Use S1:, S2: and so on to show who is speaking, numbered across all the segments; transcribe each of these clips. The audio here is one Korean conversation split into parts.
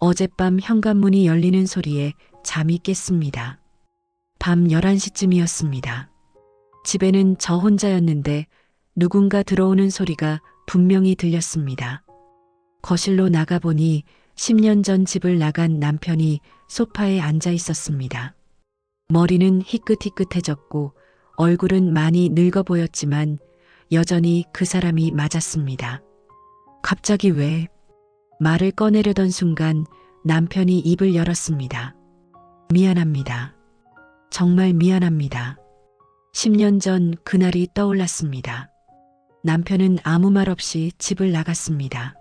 S1: 어젯밤 현관문이 열리는 소리에 잠이 깼습니다. 밤 11시쯤이었습니다. 집에는 저 혼자였는데 누군가 들어오는 소리가 분명히 들렸습니다. 거실로 나가보니 10년 전 집을 나간 남편이 소파에 앉아 있었습니다. 머리는 희끗희끗해졌고 얼굴은 많이 늙어 보였지만 여전히 그 사람이 맞았습니다. 갑자기 왜? 말을 꺼내려던 순간 남편이 입을 열었습니다. 미안합니다. 정말 미안합니다. 10년 전 그날이 떠올랐습니다. 남편은 아무 말 없이 집을 나갔습니다.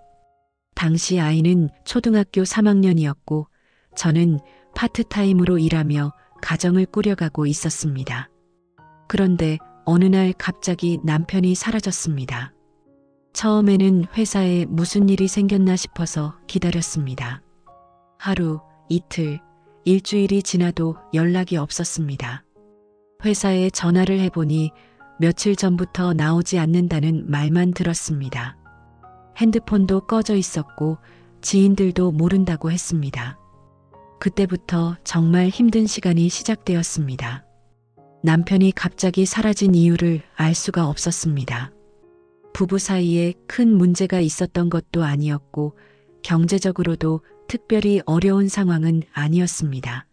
S1: 당시 아이는 초등학교 3학년이었고 저는 파트타임으로 일하며 가정을 꾸려가고 있었습니다. 그런데 어느 날 갑자기 남편이 사라졌습니다. 처음에는 회사에 무슨 일이 생겼나 싶어서 기다렸습니다. 하루, 이틀, 일주일이 지나도 연락이 없었습니다. 회사에 전화를 해보니 며칠 전부터 나오지 않는다는 말만 들었습니다. 핸드폰도 꺼져 있었고 지인들도 모른다고 했습니다. 그때부터 정말 힘든 시간이 시작되었습니다. 남편이 갑자기 사라진 이유를 알 수가 없었습니다. 부부 사이에 큰 문제가 있었던 것도 아니었고 경제적으로도 특별히 어려운 상황은 아니었습니다.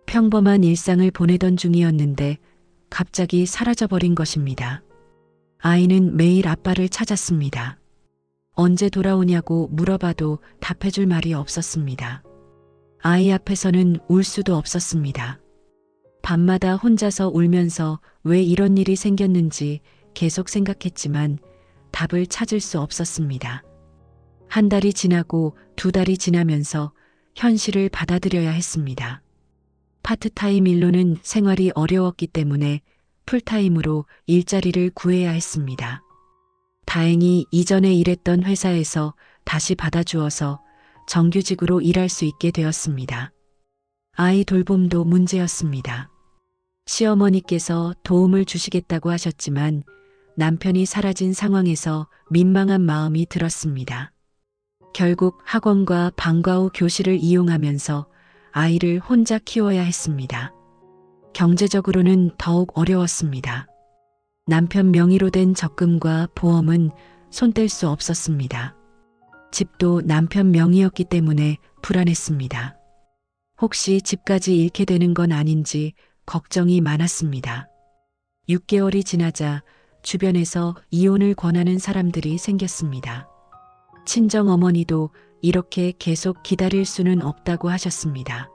S1: 평범한 일상을 보내던 중이었는데 갑자기 사라져버린 것입니다. 아이는 매일 아빠를 찾았습니다. 언제 돌아오냐고 물어봐도 답해줄 말이 없었습니다. 아이 앞에서는 울 수도 없었습니다. 밤마다 혼자서 울면서 왜 이런 일이 생겼는지 계속 생각했지만 답을 찾을 수 없었습니다. 한 달이 지나고 두 달이 지나면서 현실을 받아들여야 했습니다. 파트타임 일로는 생활이 어려웠기 때문에 풀타임으로 일자리를 구해야 했습니다. 다행히 이전에 일했던 회사에서 다시 받아주어서 정규직으로 일할 수 있게 되었습니다. 아이 돌봄도 문제였습니다. 시어머니께서 도움을 주시겠다고 하셨지만 남편이 사라진 상황에서 민망한 마음이 들었습니다. 결국 학원과 방과 후 교실을 이용하면서 아이를 혼자 키워야 했습니다. 경제적으로는 더욱 어려웠습니다. 남편 명의로 된 적금과 보험은 손 뗄 수 없었습니다. 집도 남편 명의였기 때문에 불안했습니다. 혹시 집까지 잃게 되는 건 아닌지 걱정이 많았습니다. 6개월이 지나자 주변에서 이혼을 권하는 사람들이 생겼습니다. 친정 어머니도 이렇게 계속 기다릴 수는 없다고 하셨습니다.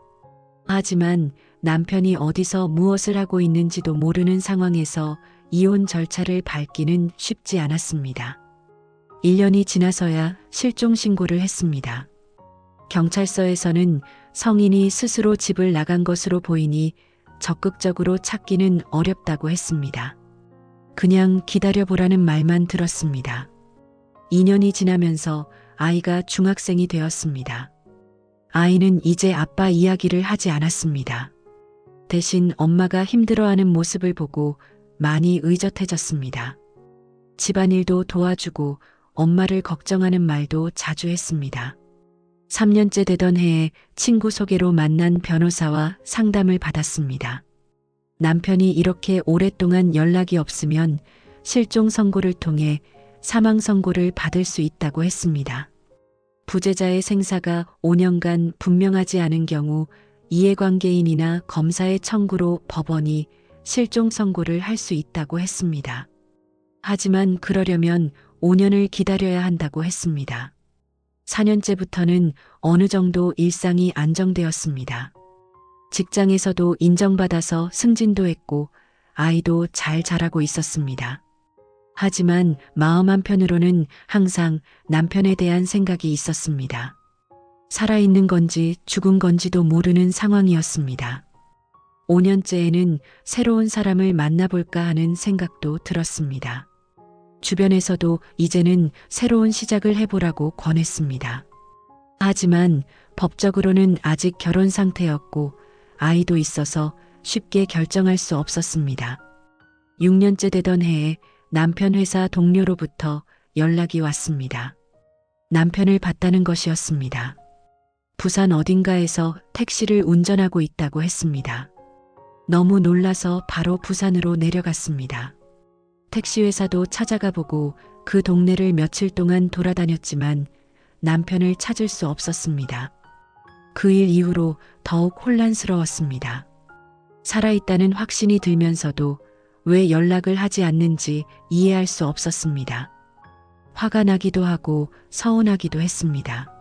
S1: 하지만 남편이 어디서 무엇을 하고 있는지도 모르는 상황에서 이혼 절차를 밟기는 쉽지 않았습니다. 1년이 지나서야 실종 신고를 했습니다. 경찰서에서는 성인이 스스로 집을 나간 것으로 보이니 적극적으로 찾기는 어렵다고 했습니다. 그냥 기다려보라는 말만 들었습니다. 2년이 지나면서 아이가 중학생이 되었습니다. 아이는 이제 아빠 이야기를 하지 않았습니다. 대신 엄마가 힘들어하는 모습을 보고 많이 의젓해졌습니다. 집안일도 도와주고 엄마를 걱정하는 말도 자주 했습니다. 3년째 되던 해에 친구 소개로 만난 변호사와 상담을 받았습니다. 남편이 이렇게 오랫동안 연락이 없으면 실종 선고를 통해 사망 선고를 받을 수 있다고 했습니다. 부재자의 생사가 5년간 분명하지 않은 경우 이해관계인이나 검사의 청구로 법원이 실종 선고를 할 수 있다고 했습니다. 하지만 그러려면 5년을 기다려야 한다고 했습니다. 4년째부터는 어느 정도 일상이 안정되었습니다. 직장에서도 인정받아서 승진도 했고 아이도 잘 자라고 있었습니다. 하지만 마음 한편으로는 항상 남편에 대한 생각이 있었습니다. 살아있는 건지 죽은 건지도 모르는 상황이었습니다. 5년째에는 새로운 사람을 만나볼까 하는 생각도 들었습니다. 주변에서도 이제는 새로운 시작을 해보라고 권했습니다. 하지만 법적으로는 아직 결혼 상태였고 아이도 있어서 쉽게 결정할 수 없었습니다. 6년째 되던 해에 남편 회사 동료로부터 연락이 왔습니다. 남편을 봤다는 것이었습니다. 부산 어딘가에서 택시를 운전하고 있다고 했습니다. 너무 놀라서 바로 부산으로 내려갔습니다. 택시 회사도 찾아가 보고 그 동네를 며칠 동안 돌아다녔지만 남편을 찾을 수 없었습니다. 그 일 이후로 더욱 혼란스러웠습니다. 살아있다는 확신이 들면서도 왜 연락을 하지 않는지 이해할 수 없었습니다. 화가 나기도 하고 서운하기도 했습니다.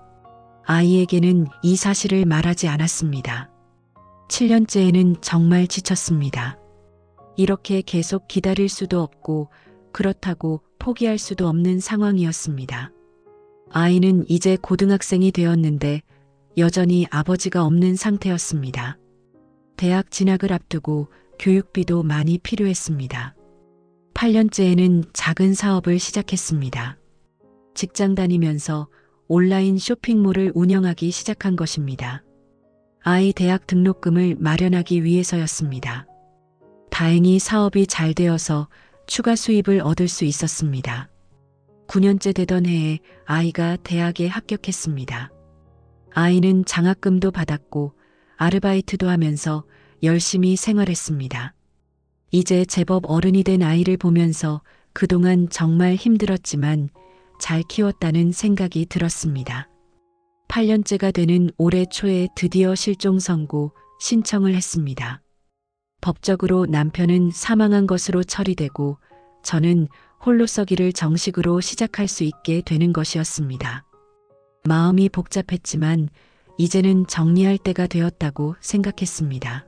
S1: 아이에게는 이 사실을 말하지 않았습니다. 7년째에는 정말 지쳤습니다. 이렇게 계속 기다릴 수도 없고 그렇다고 포기할 수도 없는 상황이었습니다. 아이는 이제 고등학생이 되었는데 여전히 아버지가 없는 상태였습니다. 대학 진학을 앞두고 교육비도 많이 필요했습니다. 8년째에는 작은 사업을 시작했습니다. 직장 다니면서 온라인 쇼핑몰을 운영하기 시작한 것입니다. 아이 대학 등록금을 마련하기 위해서였습니다. 다행히 사업이 잘 되어서 추가 수입을 얻을 수 있었습니다. 9년째 되던 해에 아이가 대학에 합격했습니다. 아이는 장학금도 받았고 아르바이트도 하면서 열심히 생활했습니다. 이제 제법 어른이 된 아이를 보면서 그동안 정말 힘들었지만 잘 키웠다는 생각이 들었습니다. 8년째가 되는 올해 초에 드디어 실종 선고 신청을 했습니다. 법적으로 남편은 사망한 것으로 처리되고 저는 홀로서기를 정식으로 시작할 수 있게 되는 것이었습니다. 마음이 복잡했지만 이제는 정리할 때가 되었다고 생각했습니다.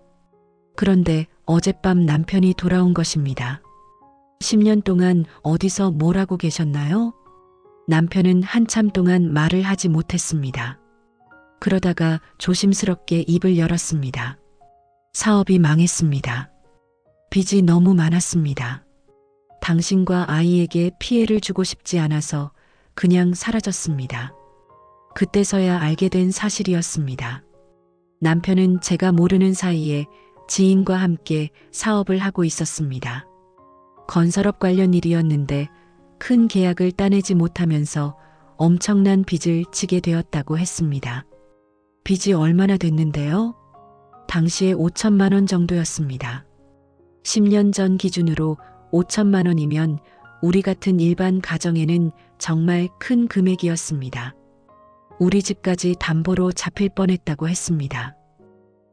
S1: 그런데 어젯밤 남편이 돌아온 것입니다. 10년 동안 어디서 뭘 하고 계셨나요? 남편은 한참 동안 말을 하지 못했습니다. 그러다가 조심스럽게 입을 열었습니다. 사업이 망했습니다. 빚이 너무 많았습니다. 당신과 아이에게 피해를 주고 싶지 않아서 그냥 사라졌습니다. 그때서야 알게 된 사실이었습니다. 남편은 제가 모르는 사이에 지인과 함께 사업을 하고 있었습니다. 건설업 관련 일이었는데 큰 계약을 따내지 못하면서 엄청난 빚을 지게 되었다고 했습니다. 빚이 얼마나 됐는데요? 당시에 5천만 원 정도였습니다. 10년 전 기준으로 5천만 원이면 우리 같은 일반 가정에는 정말 큰 금액이었습니다. 우리 집까지 담보로 잡힐 뻔했다고 했습니다.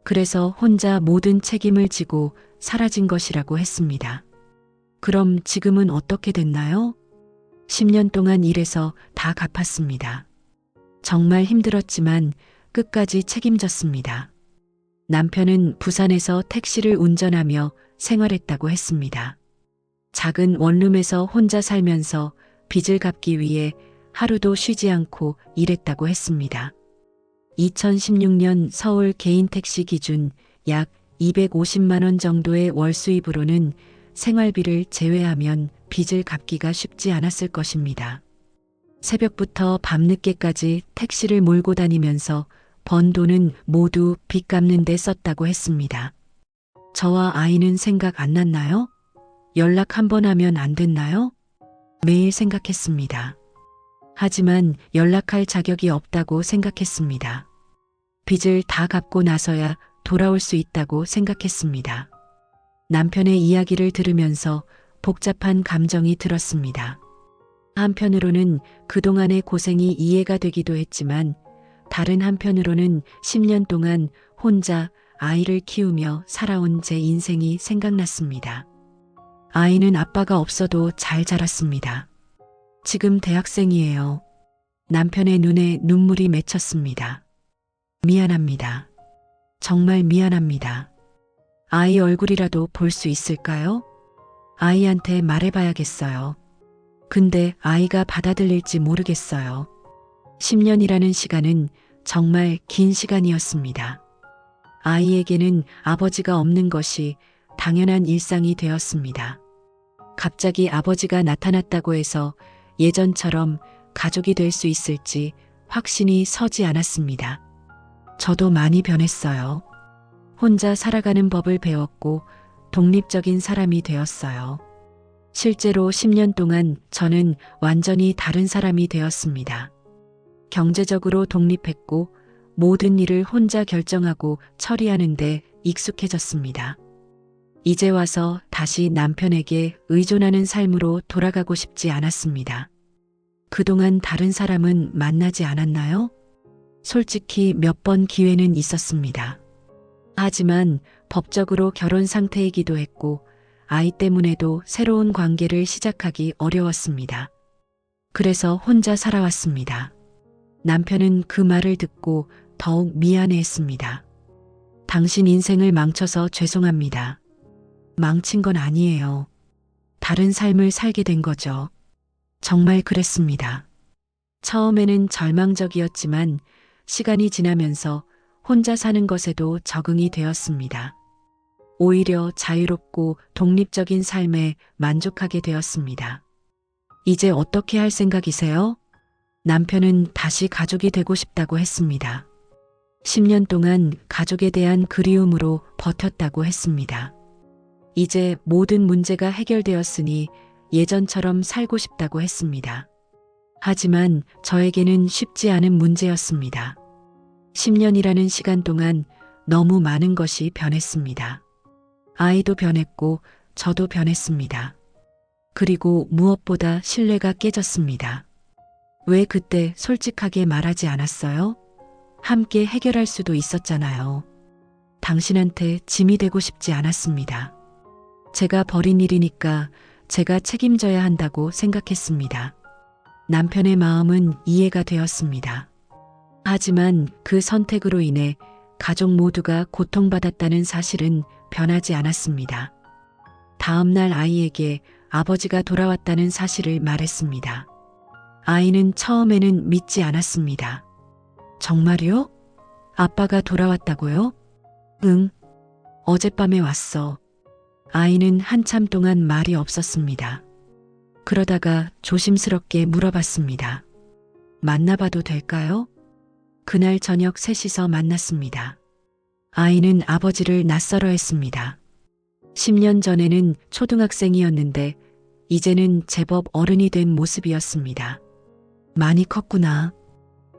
S1: 그래서 혼자 모든 책임을 지고 사라진 것이라고 했습니다. 그럼 지금은 어떻게 됐나요? 10년 동안 일해서 다 갚았습니다. 정말 힘들었지만 끝까지 책임졌습니다. 남편은 부산에서 택시를 운전하며 생활했다고 했습니다. 작은 원룸에서 혼자 살면서 빚을 갚기 위해 하루도 쉬지 않고 일했다고 했습니다. 2016년 서울 개인 택시 기준 약 250만 원 정도의 월 수입으로는 생활비를 제외하면 빚을 갚기가 쉽지 않았을 것입니다. 새벽부터 밤늦게까지 택시를 몰고 다니면서 번 돈은 모두 빚 갚는 데 썼다고 했습니다. 저와 아이는 생각 안 났나요? 연락 한 번 하면 안 됐나요? 매일 생각했습니다. 하지만 연락할 자격이 없다고 생각했습니다. 빚을 다 갚고 나서야 돌아올 수 있다고 생각했습니다. 남편의 이야기를 들으면서 복잡한 감정이 들었습니다. 한편으로는 그동안의 고생이 이해가 되기도 했지만 다른 한편으로는 10년 동안 혼자 아이를 키우며 살아온 제 인생이 생각났습니다. 아이는 아빠가 없어도 잘 자랐습니다. 지금 대학생이에요. 남편의 눈에 눈물이 맺혔습니다. 미안합니다. 정말 미안합니다. 아이 얼굴이라도 볼 수 있을까요? 아이한테 말해봐야겠어요. 근데 아이가 받아들일지 모르겠어요. 10년이라는 시간은 정말 긴 시간이었습니다. 아이에게는 아버지가 없는 것이 당연한 일상이 되었습니다. 갑자기 아버지가 나타났다고 해서 예전처럼 가족이 될 수 있을지 확신이 서지 않았습니다. 저도 많이 변했어요. 혼자 살아가는 법을 배웠고 독립적인 사람이 되었어요. 실제로 10년 동안 저는 완전히 다른 사람이 되었습니다. 경제적으로 독립했고 모든 일을 혼자 결정하고 처리하는데 익숙해졌습니다. 이제 와서 다시 남편에게 의존하는 삶으로 돌아가고 싶지 않았습니다. 그동안 다른 사람은 만나지 않았나요? 솔직히 몇 번 기회는 있었습니다. 하지만 법적으로 결혼 상태이기도 했고 아이 때문에도 새로운 관계를 시작하기 어려웠습니다. 그래서 혼자 살아왔습니다. 남편은 그 말을 듣고 더욱 미안해했습니다. 당신 인생을 망쳐서 죄송합니다. 망친 건 아니에요. 다른 삶을 살게 된 거죠. 정말 그랬습니다. 처음에는 절망적이었지만 시간이 지나면서 혼자 사는 것에도 적응이 되었습니다. 오히려 자유롭고 독립적인 삶에 만족하게 되었습니다. 이제 어떻게 할 생각이세요? 남편은 다시 가족이 되고 싶다고 했습니다. 10년 동안 가족에 대한 그리움으로 버텼다고 했습니다. 이제 모든 문제가 해결되었으니 예전처럼 살고 싶다고 했습니다. 하지만 저에게는 쉽지 않은 문제였습니다. 10년이라는 시간 동안 너무 많은 것이 변했습니다. 아이도 변했고 저도 변했습니다. 그리고 무엇보다 신뢰가 깨졌습니다. 왜 그때 솔직하게 말하지 않았어요? 함께 해결할 수도 있었잖아요. 당신한테 짐이 되고 싶지 않았습니다. 제가 벌인 일이니까 제가 책임져야 한다고 생각했습니다. 남편의 마음은 이해가 되었습니다. 하지만 그 선택으로 인해 가족 모두가 고통받았다는 사실은 변하지 않았습니다. 다음 날 아이에게 아버지가 돌아왔다는 사실을 말했습니다. 아이는 처음에는 믿지 않았습니다. 정말요? 아빠가 돌아왔다고요? 응. 어젯밤에 왔어. 아이는 한참 동안 말이 없었습니다. 그러다가 조심스럽게 물어봤습니다. 만나봐도 될까요? 그날 저녁 셋이서 만났습니다. 아이는 아버지를 낯설어 했습니다. 10년 전에는 초등학생이었는데 이제는 제법 어른이 된 모습이었습니다. 많이 컸구나.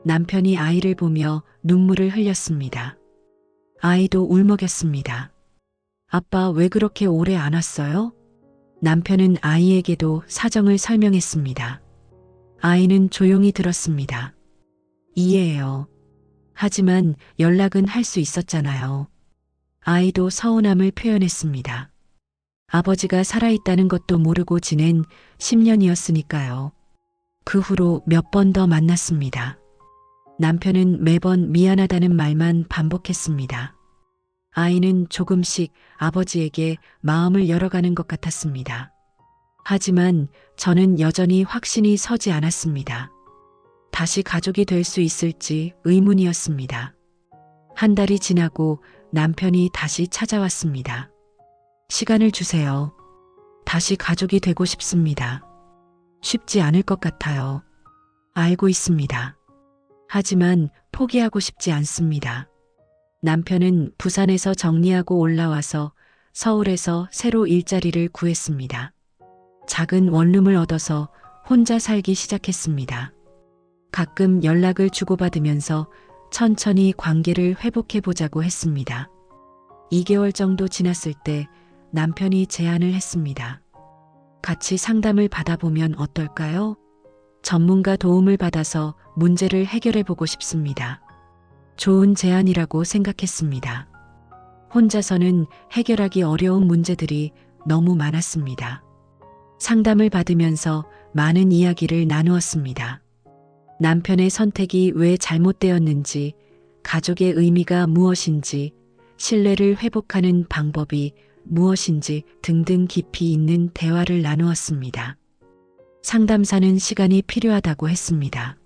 S1: 남편이 아이를 보며 눈물을 흘렸습니다. 아이도 울먹였습니다. 아빠 왜 그렇게 오래 안 왔어요? 남편은 아이에게도 사정을 설명했습니다. 아이는 조용히 들었습니다. 이해해요. 하지만 연락은 할 수 있었잖아요. 아이도 서운함을 표현했습니다. 아버지가 살아있다는 것도 모르고 지낸 10년이었으니까요. 그 후로 몇 번 더 만났습니다. 남편은 매번 미안하다는 말만 반복했습니다. 아이는 조금씩 아버지에게 마음을 열어가는 것 같았습니다. 하지만 저는 여전히 확신이 서지 않았습니다. 다시 가족이 될 수 있을지 의문이었습니다. 한 달이 지나고 남편이 다시 찾아왔습니다. 시간을 주세요. 다시 가족이 되고 싶습니다. 쉽지 않을 것 같아요. 알고 있습니다. 하지만 포기하고 싶지 않습니다. 남편은 부산에서 정리하고 올라와서 서울에서 새로 일자리를 구했습니다. 작은 원룸을 얻어서 혼자 살기 시작했습니다. 가끔 연락을 주고받으면서 천천히 관계를 회복해 보자고 했습니다. 2개월 정도 지났을 때 남편이 제안을 했습니다. 같이 상담을 받아보면 어떨까요? 전문가 도움을 받아서 문제를 해결해 보고 싶습니다. 좋은 제안이라고 생각했습니다. 혼자서는 해결하기 어려운 문제들이 너무 많았습니다. 상담을 받으면서 많은 이야기를 나누었습니다. 남편의 선택이 왜 잘못되었는지, 가족의 의미가 무엇인지, 신뢰를 회복하는 방법이 무엇인지 등등 깊이 있는 대화를 나누었습니다. 상담사는 시간이 필요하다고 했습니다.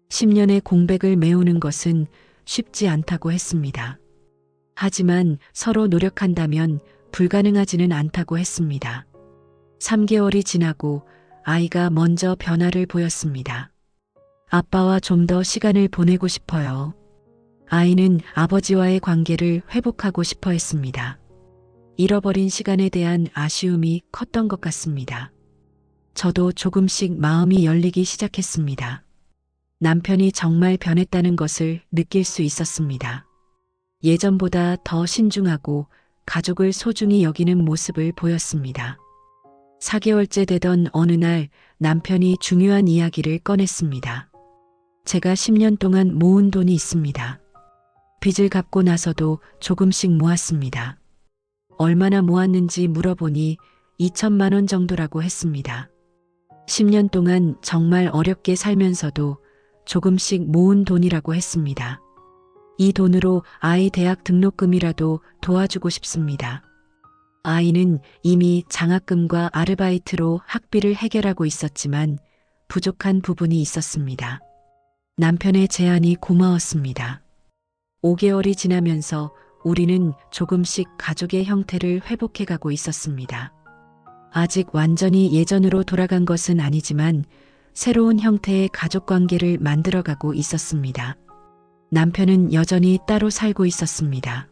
S1: 10년의 공백을 메우는 것은 쉽지 않다고 했습니다. 하지만 서로 노력한다면 불가능하지는 않다고 했습니다. 3개월이 지나고 아이가 먼저 변화를 보였습니다. 아빠와 좀 더 시간을 보내고 싶어요. 아이는 아버지와의 관계를 회복하고 싶어 했습니다. 잃어버린 시간에 대한 아쉬움이 컸던 것 같습니다. 저도 조금씩 마음이 열리기 시작했습니다. 남편이 정말 변했다는 것을 느낄 수 있었습니다. 예전보다 더 신중하고 가족을 소중히 여기는 모습을 보였습니다. 4개월째 되던 어느 날 남편이 중요한 이야기를 꺼냈습니다. 제가 10년 동안 모은 돈이 있습니다. 빚을 갚고 나서도 조금씩 모았습니다. 얼마나 모았는지 물어보니 2천만 원 정도라고 했습니다. 10년 동안 정말 어렵게 살면서도 조금씩 모은 돈이라고 했습니다. 이 돈으로 아이 대학 등록금이라도 도와주고 싶습니다. 아이는 이미 장학금과 아르바이트로 학비를 해결하고 있었지만 부족한 부분이 있었습니다. 남편의 제안이 고마웠습니다. 5개월이 지나면서 우리는 조금씩 가족의 형태를 회복해가고 있었습니다. 아직 완전히 예전으로 돌아간 것은 아니지만 새로운 형태의 가족 관계를 만들어가고 있었습니다. 남편은 여전히 따로 살고 있었습니다.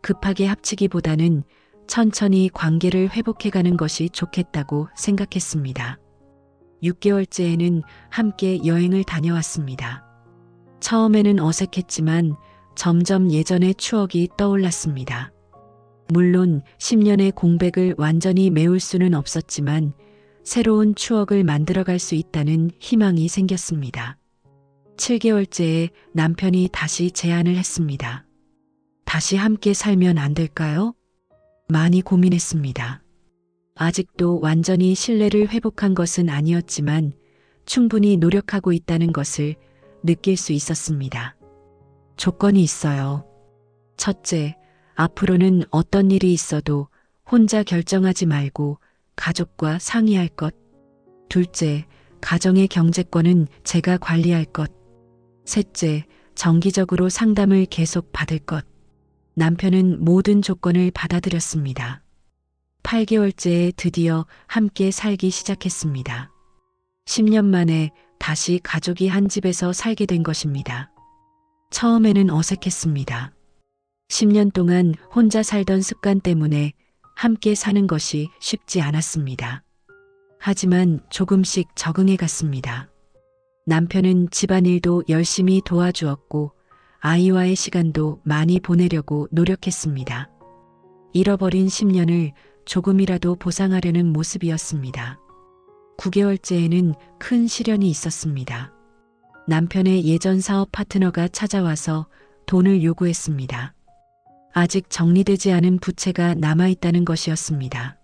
S1: 급하게 합치기보다는 천천히 관계를 회복해가는 것이 좋겠다고 생각했습니다. 6개월째에는 함께 여행을 다녀왔습니다. 처음에는 어색했지만 점점 예전의 추억이 떠올랐습니다. 물론 10년의 공백을 완전히 메울 수는 없었지만 새로운 추억을 만들어갈 수 있다는 희망이 생겼습니다. 7개월째에 남편이 다시 제안을 했습니다. 다시 함께 살면 안 될까요? 많이 고민했습니다. 아직도 완전히 신뢰를 회복한 것은 아니었지만 충분히 노력하고 있다는 것을 느낄 수 있었습니다. 조건이 있어요. 첫째, 앞으로는 어떤 일이 있어도 혼자 결정하지 말고 가족과 상의할 것. 둘째, 가정의 경제권은 제가 관리할 것. 셋째, 정기적으로 상담을 계속 받을 것. 남편은 모든 조건을 받아들였습니다. 8개월째에 드디어 함께 살기 시작했습니다. 10년 만에 다시 가족이 한 집에서 살게 된 것입니다. 처음에는 어색했습니다. 10년 동안 혼자 살던 습관 때문에 함께 사는 것이 쉽지 않았습니다. 하지만 조금씩 적응해 갔습니다. 남편은 집안일도 열심히 도와주었고 아이와의 시간도 많이 보내려고 노력했습니다. 잃어버린 10년을 조금이라도 보상하려는 모습이었습니다. 9개월째에는 큰 시련이 있었습니다. 남편의 예전 사업 파트너가 찾아와서 돈을 요구했습니다. 아직 정리되지 않은 부채가 남아있다는 것이었습니다.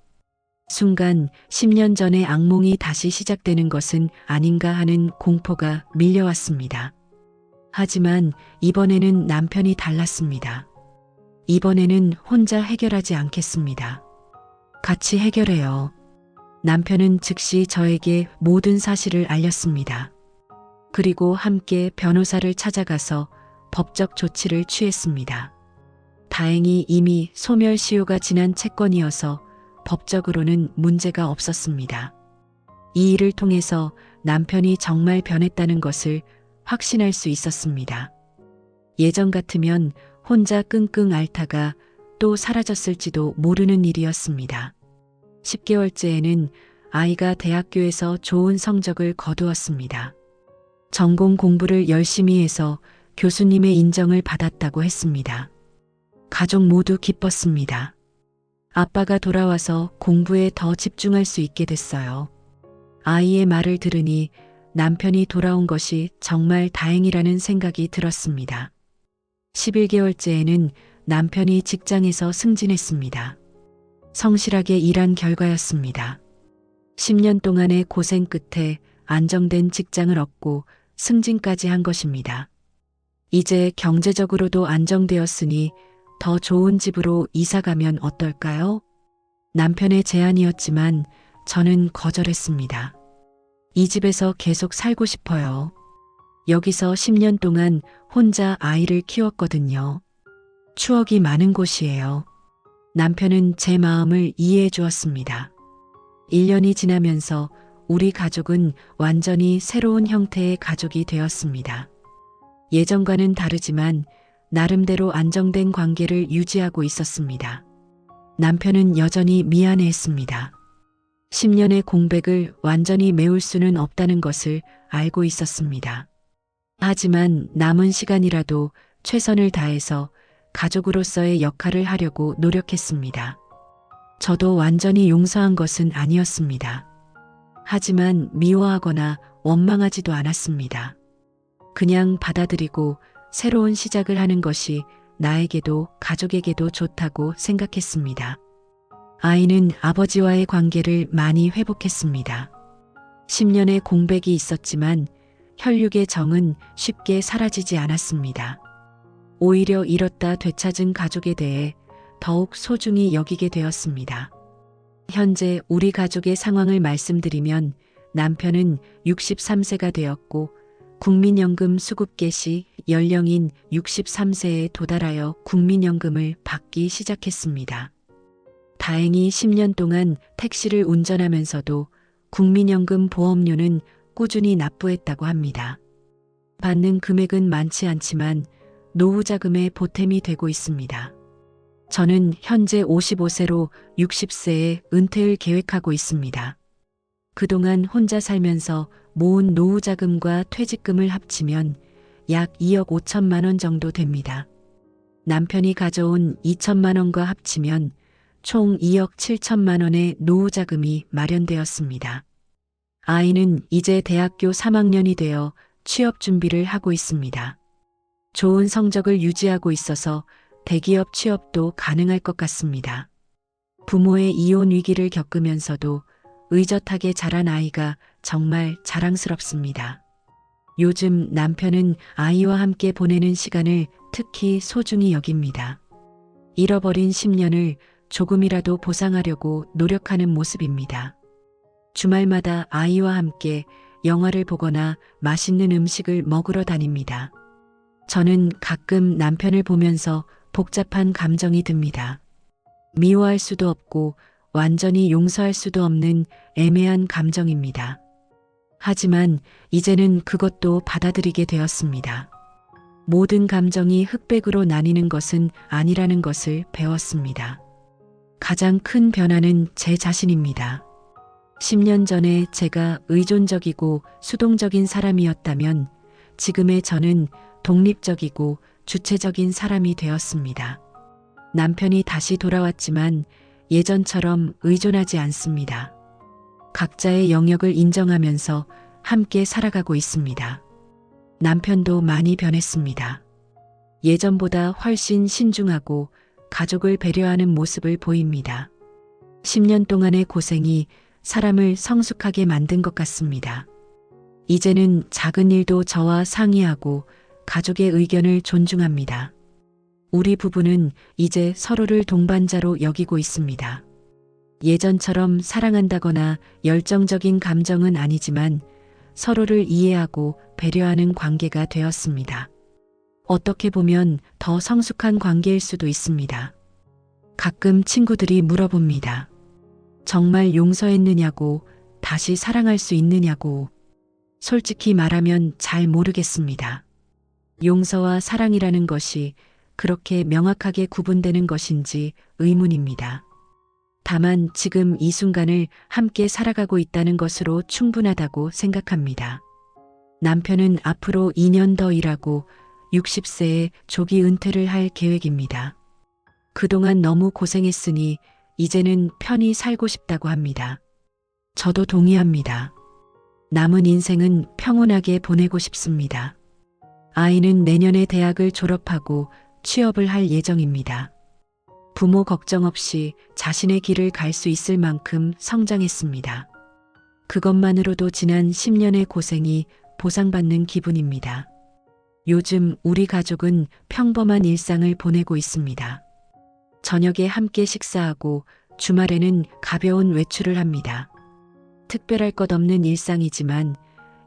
S1: 순간 10년 전의 악몽이 다시 시작되는 것은 아닌가 하는 공포가 밀려왔습니다. 하지만 이번에는 남편이 달랐습니다. 이번에는 혼자 해결하지 않겠습니다. 같이 해결해요. 남편은 즉시 저에게 모든 사실을 알렸습니다. 그리고 함께 변호사를 찾아가서 법적 조치를 취했습니다. 다행히 이미 소멸시효가 지난 채권이어서 법적으로는 문제가 없었습니다. 이 일을 통해서 남편이 정말 변했다는 것을 확신할 수 있었습니다. 예전 같으면 혼자 끙끙 앓다가 또 사라졌을지도 모르는 일이었습니다. 10개월째에는 아이가 대학교에서 좋은 성적을 거두었습니다. 전공 공부를 열심히 해서 교수님의 인정을 받았다고 했습니다. 가족 모두 기뻤습니다. 아빠가 돌아와서 공부에 더 집중할 수 있게 됐어요. 아이의 말을 들으니 남편이 돌아온 것이 정말 다행이라는 생각이 들었습니다. 11개월째에는 남편이 직장에서 승진했습니다. 성실하게 일한 결과였습니다. 10년 동안의 고생 끝에 안정된 직장을 얻고 승진까지 한 것입니다. 이제 경제적으로도 안정되었으니 더 좋은 집으로 이사가면 어떨까요? 남편의 제안이었지만 저는 거절했습니다. 이 집에서 계속 살고 싶어요. 여기서 10년 동안 혼자 아이를 키웠거든요. 추억이 많은 곳이에요. 남편은 제 마음을 이해해 주었습니다. 1년이 지나면서 우리 가족은 완전히 새로운 형태의 가족이 되었습니다. 예전과는 다르지만 나름대로 안정된 관계를 유지하고 있었습니다. 남편은 여전히 미안해했습니다. 10년의 공백을 완전히 메울 수는 없다는 것을 알고 있었습니다. 하지만 남은 시간이라도 최선을 다해서 가족으로서의 역할을 하려고 노력했습니다. 저도 완전히 용서한 것은 아니었습니다. 하지만 미워하거나 원망하지도 않았습니다. 그냥 받아들이고 새로운 시작을 하는 것이 나에게도 가족에게도 좋다고 생각했습니다. 아이는 아버지와의 관계를 많이 회복했습니다. 10년의 공백이 있었지만 혈육의 정은 쉽게 사라지지 않았습니다. 오히려 잃었다 되찾은 가족에 대해 더욱 소중히 여기게 되었습니다. 현재 우리 가족의 상황을 말씀드리면 남편은 63세가 되었고 국민연금 수급 개시 연령인 63세에 도달하여 국민연금을 받기 시작했습니다. 다행히 10년 동안 택시를 운전하면서도 국민연금 보험료는 꾸준히 납부했다고 합니다. 받는 금액은 많지 않지만 노후자금의 보탬이 되고 있습니다. 저는 현재 55세로 60세에 은퇴를 계획하고 있습니다. 그동안 혼자 살면서 모은 노후자금과 퇴직금을 합치면 약 2억 5천만 원 정도 됩니다. 남편이 가져온 2천만 원과 합치면 총 2억 7천만 원의 노후자금이 마련되었습니다. 아이는 이제 대학교 3학년이 되어 취업 준비를 하고 있습니다. 좋은 성적을 유지하고 있어서 대기업 취업도 가능할 것 같습니다. 부모의 이혼 위기를 겪으면서도 의젓하게 자란 아이가 정말 자랑스럽습니다. 요즘 남편은 아이와 함께 보내는 시간을 특히 소중히 여깁니다. 잃어버린 10년을 조금이라도 보상하려고 노력하는 모습입니다. 주말마다 아이와 함께 영화를 보거나 맛있는 음식을 먹으러 다닙니다. 저는 가끔 남편을 보면서 복잡한 감정이 듭니다. 미워할 수도 없고 완전히 용서할 수도 없는 애매한 감정입니다. 하지만 이제는 그것도 받아들이게 되었습니다. 모든 감정이 흑백으로 나뉘는 것은 아니라는 것을 배웠습니다. 가장 큰 변화는 제 자신입니다. 10년 전에 제가 의존적이고 수동적인 사람이었다면 지금의 저는 독립적이고 주체적인 사람이 되었습니다. 남편이 다시 돌아왔지만 예전처럼 의존하지 않습니다. 각자의 영역을 인정하면서 함께 살아가고 있습니다. 남편도 많이 변했습니다. 예전보다 훨씬 신중하고 가족을 배려하는 모습을 보입니다. 10년 동안의 고생이 사람을 성숙하게 만든 것 같습니다. 이제는 작은 일도 저와 상의하고 가족의 의견을 존중합니다. 우리 부부는 이제 서로를 동반자로 여기고 있습니다. 예전처럼 사랑한다거나 열정적인 감정은 아니지만 서로를 이해하고 배려하는 관계가 되었습니다. 어떻게 보면 더 성숙한 관계일 수도 있습니다. 가끔 친구들이 물어봅니다. 정말 용서했느냐고, 다시 사랑할 수 있느냐고. 솔직히 말하면 잘 모르겠습니다. 용서와 사랑이라는 것이 그렇게 명확하게 구분되는 것인지 의문입니다. 다만 지금 이 순간을 함께 살아가고 있다는 것으로 충분하다고 생각합니다. 남편은 앞으로 2년 더 일하고 60세에 조기 은퇴를 할 계획입니다. 그동안 너무 고생했으니 이제는 편히 살고 싶다고 합니다. 저도 동의합니다. 남은 인생은 평온하게 보내고 싶습니다. 아이는 내년에 대학을 졸업하고 취업을 할 예정입니다. 부모 걱정 없이 자신의 길을 갈 수 있을 만큼 성장했습니다. 그것만으로도 지난 10년의 고생이 보상받는 기분입니다. 요즘 우리 가족은 평범한 일상을 보내고 있습니다. 저녁에 함께 식사하고 주말에는 가벼운 외출을 합니다. 특별할 것 없는 일상이지만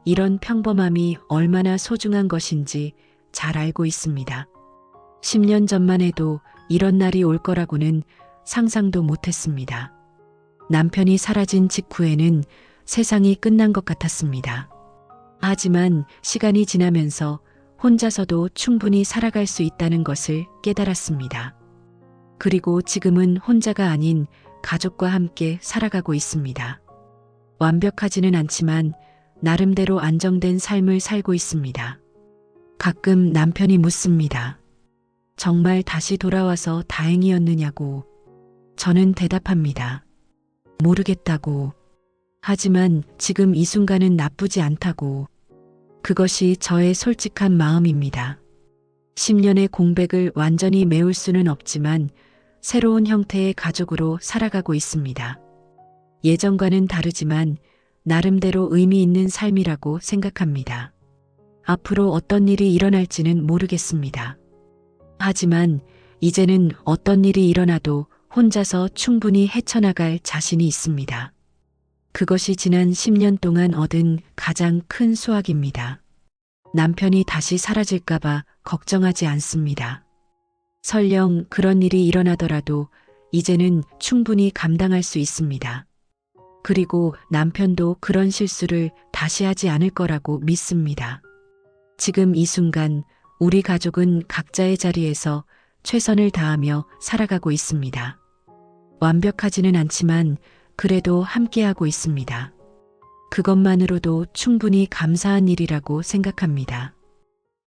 S1: 이런 평범함이 얼마나 소중한 것인지 잘 알고 있습니다. 10년 전만 해도 이런 날이 올 거라고는 상상도 못했습니다. 남편이 사라진 직후에는 세상이 끝난 것 같았습니다. 하지만 시간이 지나면서 혼자서도 충분히 살아갈 수 있다는 것을 깨달았습니다. 그리고 지금은 혼자가 아닌 가족과 함께 살아가고 있습니다. 완벽하지는 않지만 나름대로 안정된 삶을 살고 있습니다. 가끔 남편이 묻습니다. 정말 다시 돌아와서 다행이었느냐고. 저는 대답합니다. 모르겠다고. 하지만 지금 이 순간은 나쁘지 않다고. 그것이 저의 솔직한 마음입니다. 10년의 공백을 완전히 메울 수는 없지만 새로운 형태의 가족으로 살아가고 있습니다. 예전과는 다르지만 나름대로 의미 있는 삶이라고 생각합니다. 앞으로 어떤 일이 일어날지는 모르겠습니다. 하지만 이제는 어떤 일이 일어나도 혼자서 충분히 헤쳐나갈 자신이 있습니다. 그것이 지난 10년 동안 얻은 가장 큰 수확입니다. 남편이 다시 사라질까봐 걱정하지 않습니다. 설령 그런 일이 일어나더라도 이제는 충분히 감당할 수 있습니다. 그리고 남편도 그런 실수를 다시 하지 않을 거라고 믿습니다. 지금 이 순간 우리 가족은 각자의 자리에서 최선을 다하며 살아가고 있습니다. 완벽하지는 않지만 그래도 함께하고 있습니다. 그것만으로도 충분히 감사한 일이라고 생각합니다.